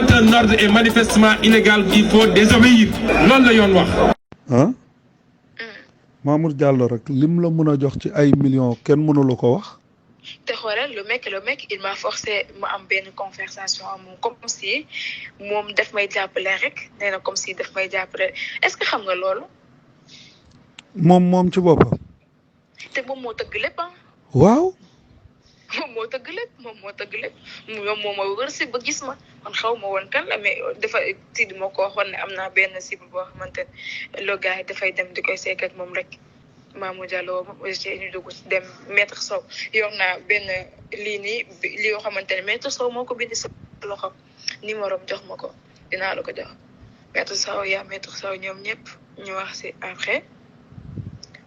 quand un ordre est manifestement illégal il faut désobéir loolu la yoon wax. ah Mamour Diallo rek lim la mën a jox ci ay millions kenn mënulu ko wax. te xoolal le mec il m'a forcé ma am benn conversation am moom comme si moom daf may jàppale rek nee na comme si daf may jàppale est-ce que xam nga loolu. moom ci boppam. te moom moo tëgg lépp ah. waaw. moom moo tëgg lépp moom moo ma wër si ba gis ma man xaw ma woon kan la mais dafa Sidi moo ko waxoon ne am naa benn cible boo xamante ne le gars yi dafay dem di koy seek ak moom rek Mamour Diallo ñu dugg dem maître Sow yor naa benn lii yoo xamante ne maître Sow moo ko bind si loxo numéro am jox ma ko dinaa la ko jox maître Sow maître Sow ñoom ñëpp ñu wax si après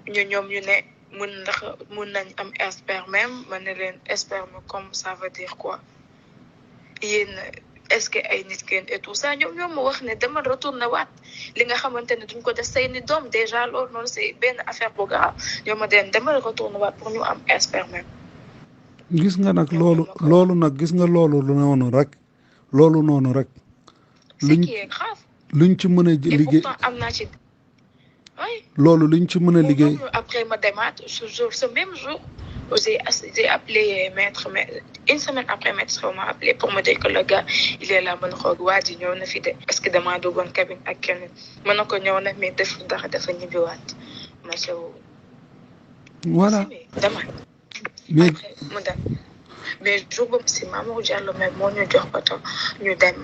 ñoom ñu ne mun nañ am sperme ma ne leen sperme comme ça veut dire quoi yéen est-ce que ay nit kenn et tout ça ñoom ma wax ne dama retourné waat li nga xamante ne duñ ko def say ni doom déjà loolu noonu c'est benn affaire bu grave ñoom ma dama retourné waat pour ñu am sperme. gis nga nag loolu nag gis nga loolu noonu rek. luñ ci mën a liggéey am naa ci. loolu luñ ci mën a liggéey. après ma demaat ce même jour j'ai appelé maître mais une semaine après maître m'a appelé pour me dire que le gars il est là mën a xool waa ji ñëw na fi de parce que damaa duggoon cabine ak kenn mën na ko ñëw na mais def dara dafa ñibbiwaat ma caw. voilà dama. mais mu dem mais jour boobu si Mamour Diallo même moo ñu jox oto ñu dem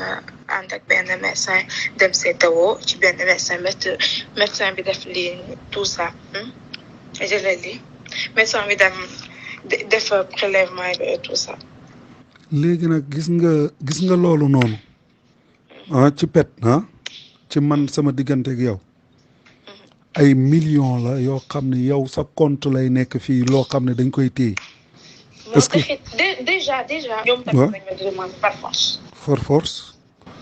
ànd ak benn médecin dem seetawoo ci benn médecin bi def lii tout ça jëlal lii médecin bi dem def prélèvement bi et tout ça. léegi nag gis nga loolu noonu ci pet ci man sama diggante ak yow ay millions la yoo xam ne yow sa compte lay nekk fii loo xam ne dañ koy téye. est-ce que déjà ñoom tamit nañu demande par force.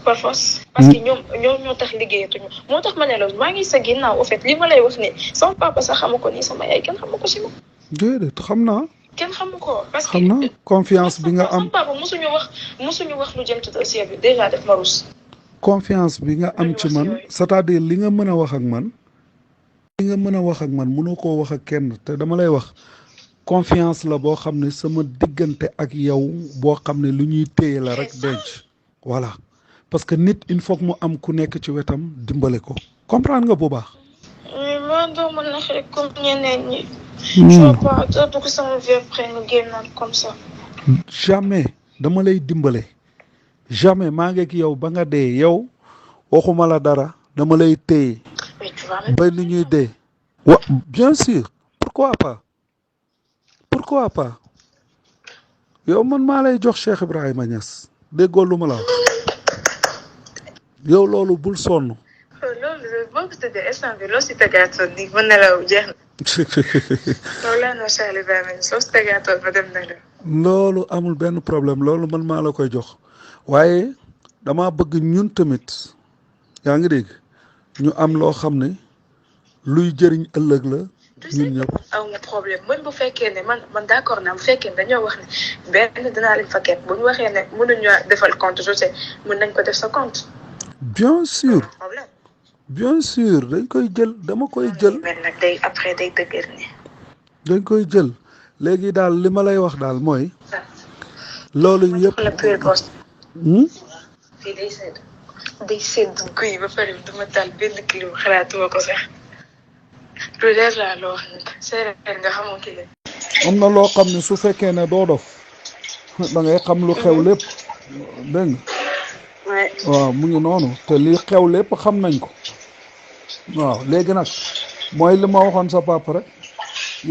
parce que ñoom ñoo tax liggéeyatuñu moo tax ma ne la maa ngi sa ginnaaw au fait li ma lay wax ni sama papa sax xamu ko nii sama yaay kenn xamu ko si ma. déedéet xam naa. kenn xamu ko parce que xam naa confiance bi nga am sama papa mosuñu wax lu jëm ci dossier bi déjà def ma rus. confiance bi nga am ci man c'est-à-dire li nga mën a wax ak man. mënoo koo wax ak kenn te dama lay wax. confiance la boo xam ne sama diggante ak yow boo xam ne lu ñuy téye la rek denc voilà parce que nit il faut que mu am ku nekk ci wetam dimbale ko comprendre nga bu baax. man doo mën na xëy comme ñeneen ñi. je vois pas doo dugg sama vie après nga génnaat comme ça. jamais dama lay dimbale jamais maa ngi ak yow ba nga dee yow waxuma la dara dama lay téye ba lu ñuy dee. bien sûr pourquoi pas yow man maa lay jox Cheikh Ibrahima Niass déggoo lu ma la wax yow loolu bul sonn. loolu boo ko tëddee instant bi loo si tegaatoon nii mën na la jeex na. loolu laa noo Cheikh Ibrahima Niass loo si tegaatoon ma dem na la. loolu amul benn problème loolu man maa la koy jox waaye dama bëgg ñun tamit yaa ngi dégg ñu am loo xam ne luy jëriñ ëllëg la. ñun ñëpp aw nga problème man bu fekkee ne man d'accord naa bu fekkee ne dañoo wax ne benn dinaa leen fa kenn bu ñu waxee ne mënuñu defal compte je sais mën nañ ko def sa compte. bien sûr dañ koy jël dama koy jël. mais nag day après day dëgër ni. dañ koy jël léegi daal li ma lay wax daal mooy. loolu yëpp la pure poste. fii day sedd guy ba pare duma taal benn kilo xalaatuma ko sax. lu leer laa loo wax ne séeréer nga xamoo ki leen. am na loo xam ne su fekkee ne doo dof da ngay xam lu xew lépp dégg nga. waaw mu ngi noonu te li xew lépp xam nañ ko waaw léegi nag mooy li ma waxoon sa papa rek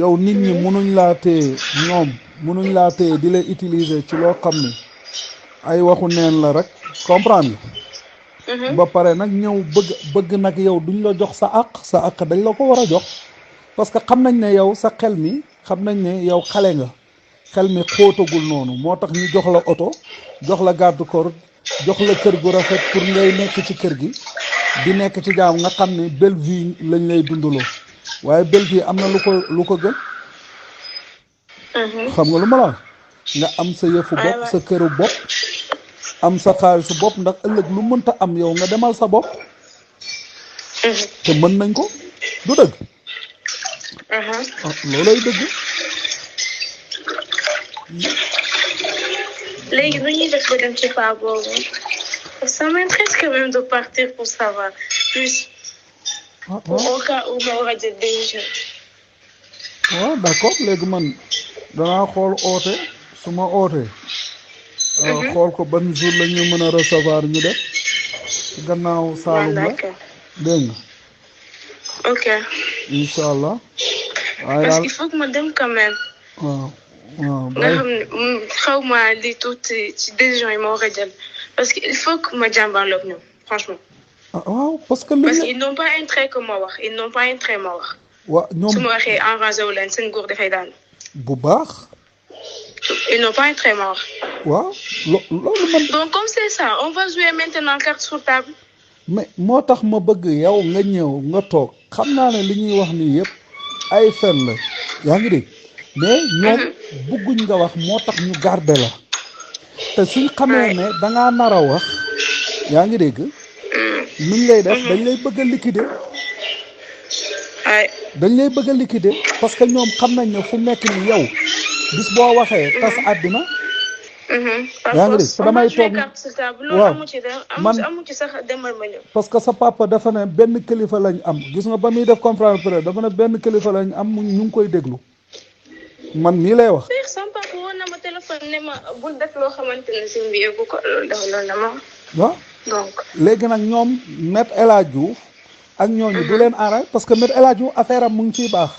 yow nit ñi munuñ laa téye di la utiliser ci loo xam ne ay waxu neen la rek comprendre nga. ba pare nag ñëw bëgg nag yow duñ la jox sa àq dañ la ko war a jox parce que xam nañ ne yow sa xel mi xam nañ ne yow xale nga xel mi xóotagul noonu moo tax ñu jox la oto jox la garde corps jox la kër gu rafet pour ngay nekk ci kër gi di nekk ci jaam nga xam ne belle vie lañ lay dundaloo waaye belle vie am na lu ko gën. xam nga lu ma la nga am sa yëfu bopp sa këru bopp am sa xaalisu bopp ndax ëllëg lu mënta am yow nga demal sa bopp te mën nañ ko du dëgg loolay dëgg léegi nu ñuy def ba dem ci paa boobu ça m'intéresse quand même de partir pour savoir plus au cas où ma war a jël décision waaw d'accord léegi man danaa xool oote su ma ootee xool ko ban jour la ñu mën a recevoir ñu def ci gannaaw Saalum la dégg nga ok incha allah waaye parce daal qu'il faut que ma dem quand même waaw waaw nga xam ne xaw ma li tuuti ci décision yi ma war a jël parce que il faut que ma jàmbaarloog ñoom franchement waaw parce que ils n'ont pas intérêt que ma wax ils n'ont pas intérêt ma wax waaw ñoom su ma waxee enragé wu leen seen nguur dafay daan bu baax ils n'ont pas intérêt ma wax waaw loolu man donc comme c'est ça on va jouer maintenant carte sur table mais moo tax ma bëgg yow nga ñëw nga toog xam naa ne li ñuy wax nii yëpp ay fen la yaa ngi dégg mais ñoom bëgguñ nga wax moo tax ñu garder la te suñ xamee ne dangaa nar a wax yaa ngi dégg nuñ lay def dañ lay bëgg a liquider dañ lay bëgg a liquider parce que ñoom xam nañ ne fu nekk ni yow bis boo waxee tas àddina yaa ngi dégg te damay toog waaw man amu ci sax demal ma ñëw parce que sa papa dafa ne benn kilifa lañ am gis nga ba muy def conférence presse dafa ne benn kilifa lañ am ñu ngi koy déglu man nii lay wax sama papa woon na ma téléphone ne ma bul def loo xamante ne si mbi yëgu ko loolu la ma waaw donc léegi nag ñoom Maître El Hadji Diouf ak ñooñu du leen arrêté parce que Maître El Hadji Diouf affaire am mu ngi ciy baax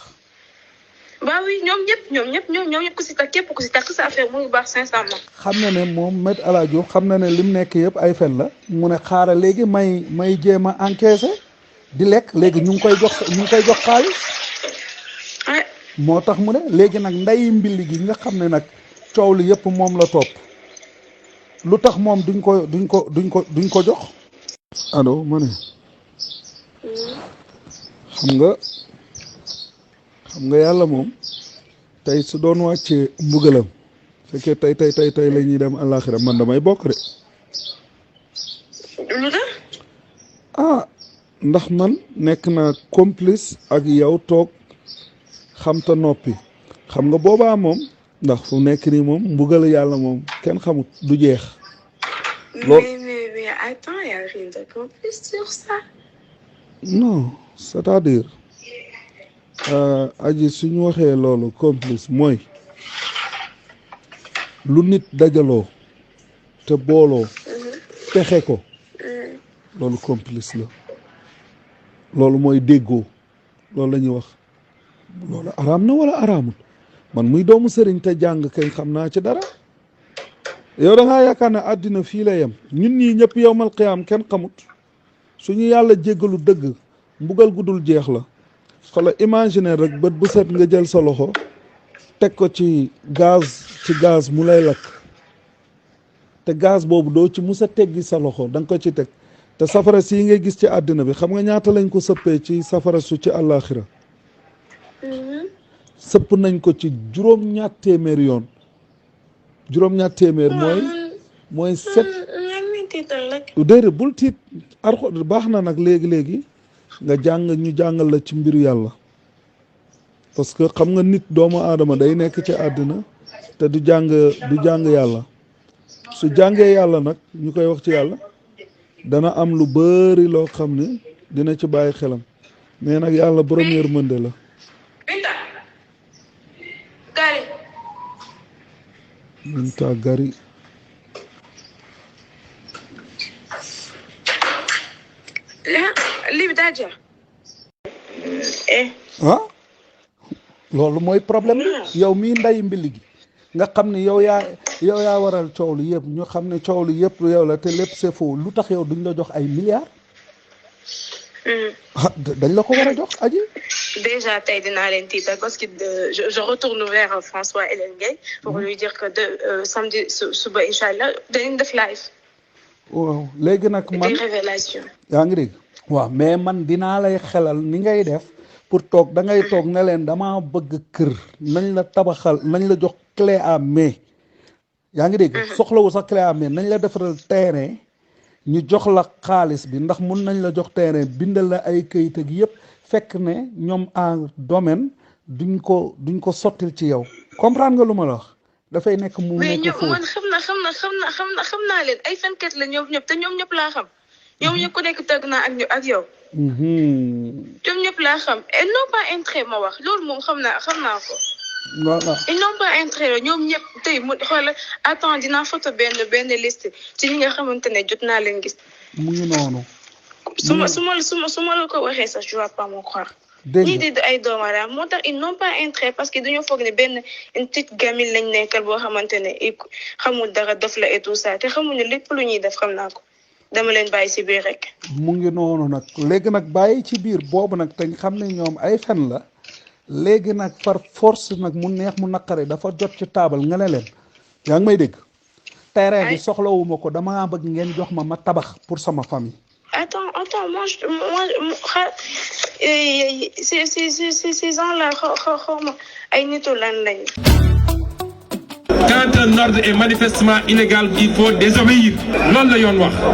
bah oui ñoom ñëpp ku si takk képp ku si takk sa affaire mu ngi baax sincèrement xam na ne moom Maître El Hadji Diouf xam na ne lim nekk yëpp ay fen la mu ne xaaral léegi may jéem a encaissé di lekk léegi ñu ngi koy jox xaalis moo tax mu ne léegi nag nday mbilli gi nga xam ne nag coow li yëpp moom la topp lu tax moom duñ ko jox allo ma ne xam nga yàlla moom tey su doon wàccee mbugalam fekkee tey la ñuy dem àllaaxira man damay bokk de ndax man nekk naa complice ak yow toog xam ta noppi xam nga boobaa moom ndax fu nekk nii moom mbugal yàlla moom kenn xamut du jeex mais attends y a rien de complice sur ça non c'est-à-dire aji suñu waxee loolu complice mooy lu nit dajaloo te booloo pexe ko loolu complice la loolu mooy déggoo loolu la ñuy wax loolu araam na wala araamul man muy doomu sëriñ te jàng kay xam naa ci dara yow da ngaa yaakaar ne àddina fii la yem ñun ñii ñëpp yowmal qiyaam kenn xamut suñu yàlla jéggalu dëgg mbugal gudul jeex la xala imaginer rek bët bu set nga jël sa loxo teg ko ci gaz mu lay lakk te gaz boobu doo ci mus a teggi sa loxo da nga ko ci teg te safara sii ngay gis ci àddina bi xam nga ñaata lañ ko sëppee ci safara su ci àllaaxira sëpp nañ ko ci juróom-ñaar téeméer yoon juróom-ñaar téeméer mooy set déedéet bul tiit arxo baax na nag léegi nga ñu jàngal la ci mbiru yàlla parce que xam nga nit doomu aadama day nekk ci àddina te du jàng yàlla su jàngee yàlla nag ñu koy wax ci yàlla dana am lu bari loo xam ne dina ci bàyyi xelam mais nag yàlla borom yërmande la Binta Gari loolu mooy problème yow mii nday mbili gi nga xam ne yow yaa waral coow li yëpp ñu xam ne coow li yëpp yow la te lépp c'est faux lu tax yow duñ la jox ay milliards dañ la ko war a jox aji déjà tey dinaa leen tiital parce que je retourne vers François Hélène Gueye pour lui dire que samedi suba incha allah dañu def live waaw léegi nag man des révélations yaa ngi dégg waaw mais man dinaa lay xelal ni ngay def pour toog da ngay toog ne leen dama bëgg kër nañ la tabaxal nañ la jox clé à main yaa ngi dégg soxlawu sax clé en main nañ la defaral terrain ñu jox la xaalis bi ndax mun nañ la jox terrain bindal la ay këyit ak yëpp fekk ne ñoom en domaine duñ ko sottil ci yow comprendre nga lu ma la wax dafay nekk mu nekk foofu man xam naa leen ay fenkat la ñoom ñëpp te ñoom ñëpp laa xam ñoom ñëpp ku nekk tëgg naa ak yow ñoom ñëpp laa xam et non pas intérêt ma wax loolu moom xam naa ko voilà ils n'ont pas intérêt ñoom ñëpp tey mu xoolal attends dinaa photo benn liste ci ñi nga xamante ne jot naa leen gis. mu ngi noonu. su ma la ko waxee sax je vais pas me croire. ñii di ay doomu aadama moo tax ils n'ont pas intérêt parce que dañoo foog ne benn une petite gamine lañ nekkal boo xamante ne xamul dara dof la et tout ça te xamuñu lépp lu ñuy def xam naa ko dama leen bàyyi ci biir rek. mu ngi noonu nag léegi nag bàyyi ci biir boobu nag te xam ne ñoom ay fen la. léegi nag par force nag mu neex mu naqare dafa jot ci taabal nga ne leen yaa ngi may dégg terrain bi soxlawuma ko dama bëgg ngeen jox ma tabax pour sama famille. Attends, moi ces gens-là ay nitu lan lañ. Quand un ordre est manifestement illégal, il faut désobéir loolu la yoon wax.